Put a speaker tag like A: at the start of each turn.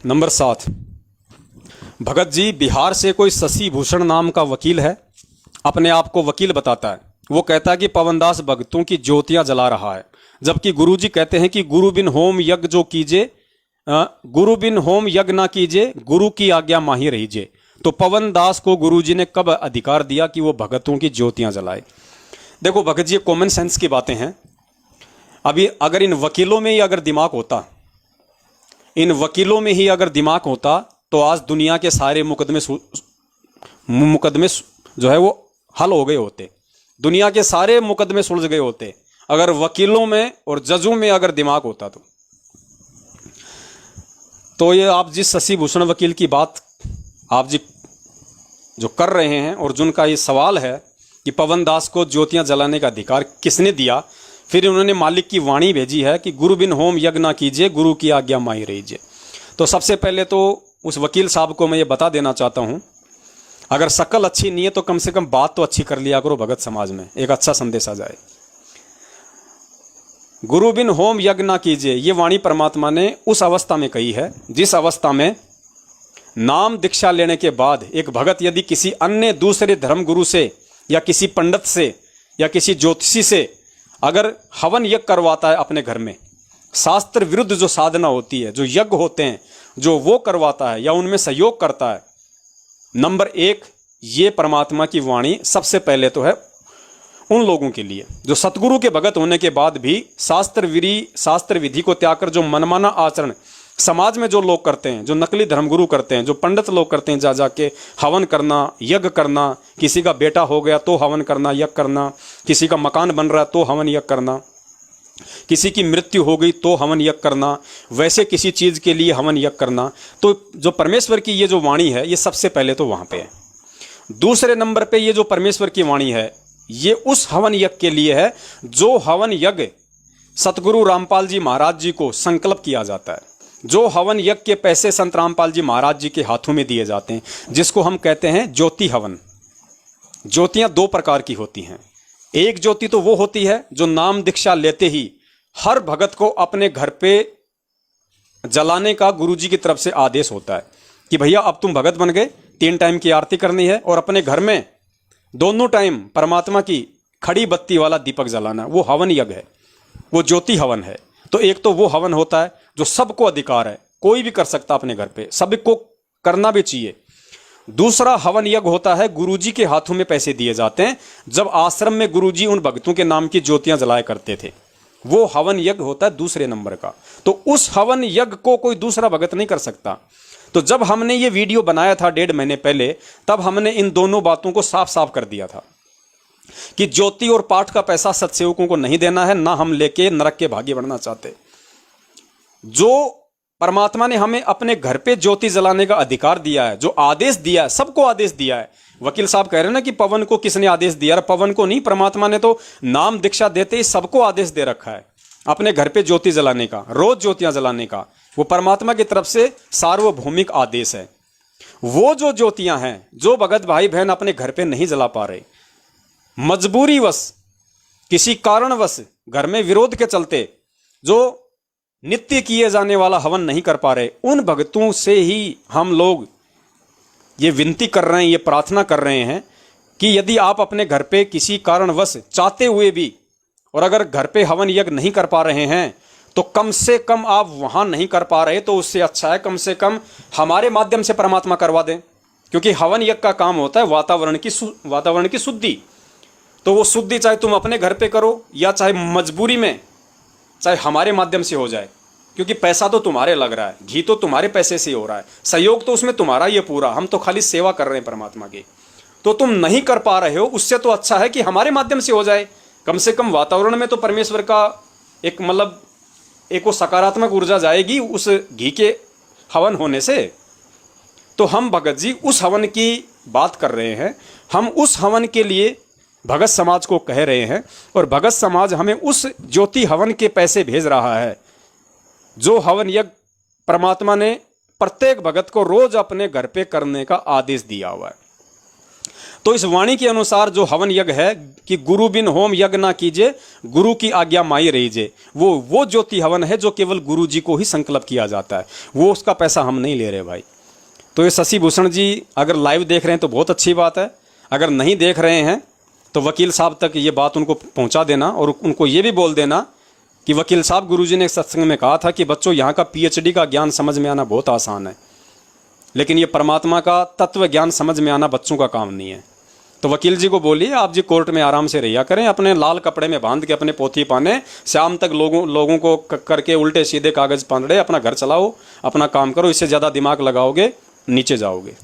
A: Number 7। Bhagat ji, Bihar से कोई शशि भूषण नाम का वकील है, अपने आप को वकील बताता है। वो कहता है कि पवनदास भगतों की ज्योतियां जला रहा है, जबकि गुरुजी कहते हैं कि गुरु बिन होम यज्ञ जो कीजिए, गुरु बिन होम यज्ञ ना कीजिए, गुरु की आज्ञा माही रहीजे। तो पवनदास को गुरुजी ने कब अधिकार दिया कि वो भगतों की ज्योतियां जलाए? देखो भगत जी, कॉमन सेंस की बातें हैं। अभी अगर इन वकीलों में ही अगर दिमाग होता, इन वकीलों में ही अगर दिमाग होता, तो आज दुनिया के सारे मुकदमे जो है वो हल हो गए होते, दुनिया के सारे मुकदमे सुलझ गए होते, अगर वकीलों में और जजों में अगर दिमाग होता तो ये आप जिस शशि भूषण वकील की बात आप जी जो कर रहे हैं और जिनका ये सवाल है कि पवनदास को ज्योतियां जलाने का अधिकार किसने दिया, फिर उन्होंने मालिक की वाणी भेजी है कि गुरु बिन होम यज्ञ ना कीजिए, गुरु की आज्ञा माही रहीजे। तो सबसे पहले तो उस वकील साहब को मैं ये बता देना चाहता हूं, अगर शक्ल अच्छी नहीं है तो कम से कम बात तो अच्छी कर लिया करो, भगत समाज में एक अच्छा संदेश आ जाए। गुरु बिन होम यज्ञ ना कीजिए, ये वाणी परमात्मा ने उस अवस्था में कही है जिस अवस्था में नाम दीक्षा लेने के बाद एक भगत यदि किसी अन्य दूसरे धर्म गुरु से या किसी पंडित से या किसी ज्योतिषी से अगर हवन यज्ञ करवाता है अपने घर में, शास्त्र विरुद्ध जो साधना होती है, जो यज्ञ होते हैं, जो वो करवाता है या उनमें सहयोग करता है, नंबर 1 ये परमात्मा की वाणी सबसे पहले तो है उन लोगों के लिए जो सतगुरु के भगत होने के बाद भी शास्त्र विधि को त्याग कर जो मनमाना आचरण समाज में जो लोग करते हैं, जो नकली धर्मगुरु करते हैं, जो पंडित लोग करते हैं, जा जाके हवन करना, यज्ञ करना, किसी का बेटा हो गया तो हवन करना, यज्ञ करना, किसी का मकान बन रहा है तो हवन यज्ञ करना, किसी की मृत्यु हो गई तो हवन यज्ञ करना, वैसे किसी चीज के लिए हवन यज्ञ करना। तो जो परमेश्वर की ये जो वाणी है, ये सबसे पहले तो वहां पे है। दूसरे नंबर पे ये जो परमेश्वर की वाणी है, ये उस हवन यज्ञ के लिए है जो हवन यज्ञ सतगुरु रामपाल जी महाराज जी को संकल्प किया जाता है, जो हवन यज्ञ के पैसे संत रामपाल जी महाराज जी के हाथों में दिए जाते हैं, जिसको हम कहते हैं ज्योति हवन। ज्योतियां 2 प्रकार की होती हैं। एक ज्योति तो वो होती है जो नाम दीक्षा लेते ही हर भगत को अपने घर पे जलाने का गुरुजी की तरफ से आदेश होता है कि भैया अब तुम भगत बन गए, 3 टाइम की आरती करनी है और अपने घर में दोनों टाइम परमात्मा की खड़ी बत्ती वाला दीपक जलाना। वो हवन यज्ञ है, वो ज्योति हवन है। तो एक तो वो हवन होता है जो सबको अधिकार है, कोई भी कर सकता अपने घर पे, सबको करना भी चाहिए। दूसरा हवन यज्ञ होता है गुरुजी के हाथों में पैसे दिए जाते हैं, जब आश्रम में गुरुजी उन भक्तों के नाम की ज्योतियां जलाया करते थे, वो हवन यज्ञ होता है दूसरे नंबर का। तो उस हवन यज्ञ को कोई दूसरा भगत नहीं कर सकता। तो जब हमने ये वीडियो बनाया था 1.5 महीने पहले, तब हमने इन दोनों बातों को साफ साफ कर दिया था कि ज्योति और पाठ का पैसा सत्सेवकों को नहीं देना है, ना हम लेके नरक के भागी बनना चाहते। जो परमात्मा ने हमें अपने घर पे ज्योति जलाने का अधिकार दिया है, जो आदेश दिया है, सबको आदेश दिया है। वकील साहब कह रहे हैं ना कि पवन को किसने आदेश दिया? पवन को नहीं, परमात्मा ने तो नाम दीक्षा देते ही सबको आदेश दे रखा है अपने घर पे ज्योति जलाने का, रोज ज्योतियां जलाने का। वो परमात्मा की तरफ से सार्वभौमिक आदेश है। वो जो ज्योतियां हैं, जो भगत भाई बहन अपने घर पे नहीं जला पा रहे, मजबूरीवश किसी कारणवश घर में विरोध के चलते जो नित्य किए जाने वाला हवन नहीं कर पा रहे, उन भक्तों से ही हम लोग ये विनती कर रहे हैं, ये प्रार्थना कर रहे हैं कि यदि आप अपने घर पे किसी कारणवश चाहते हुए भी और अगर घर पे हवन यज्ञ नहीं कर पा रहे हैं, तो कम से कम आप वहां नहीं कर पा रहे तो उससे अच्छा है कम से कम हमारे माध्यम से परमात्मा करवा दें। क्योंकि हवन यज्ञ का काम होता है वातावरण की शुद्धि। तो वो शुद्धि चाहे तुम अपने घर पे करो या चाहे मजबूरी में, चाहे हमारे माध्यम से हो जाए, क्योंकि पैसा तो तुम्हारे लग रहा है, घी तो तुम्हारे पैसे से हो रहा है, सहयोग तो उसमें तुम्हारा ही है पूरा, हम तो खाली सेवा कर रहे हैं परमात्मा की। तो तुम नहीं कर पा रहे हो, उससे तो अच्छा है कि हमारे माध्यम से हो जाए। कम से कम वातावरण में तो परमेश्वर का एक मतलब एक वो सकारात्मक ऊर्जा जाएगी उस घी के हवन होने से। तो हम भगत जी उस हवन की बात कर रहे हैं, हम उस हवन के लिए भगत समाज को कह रहे हैं और भगत समाज हमें उस ज्योति हवन के पैसे भेज रहा है, जो हवन यज्ञ परमात्मा ने प्रत्येक भगत को रोज अपने घर पे करने का आदेश दिया हुआ है। तो इस वाणी के अनुसार जो हवन यज्ञ है कि गुरु बिन होम यज्ञ ना कीजिए, गुरु की आज्ञा माई रहीजे, वो ज्योति हवन है जो केवल गुरु जी को ही संकल्प किया जाता है, वो उसका पैसा हम नहीं ले रहे भाई। तो ये शशि भूषण जी अगर लाइव देख रहे हैं तो बहुत अच्छी बात है, अगर नहीं देख रहे हैं तो वकील साहब तक ये बात उनको पहुंचा देना और उनको ये भी बोल देना कि वकील साहब, गुरुजी ने सत्संग में कहा था कि बच्चों यहाँ का पीएचडी का ज्ञान समझ में आना बहुत आसान है, लेकिन ये परमात्मा का तत्व ज्ञान समझ में आना बच्चों का काम नहीं है। तो वकील जी को बोलिए आप जी कोर्ट में आराम से रहिया करें, अपने लाल कपड़े में बांध के अपने पोथी पाने, शाम तक लोगों को करके उल्टे सीधे कागज पकड़े अपना घर चलाओ, अपना काम करो। इससे ज़्यादा दिमाग लगाओगे नीचे जाओगे।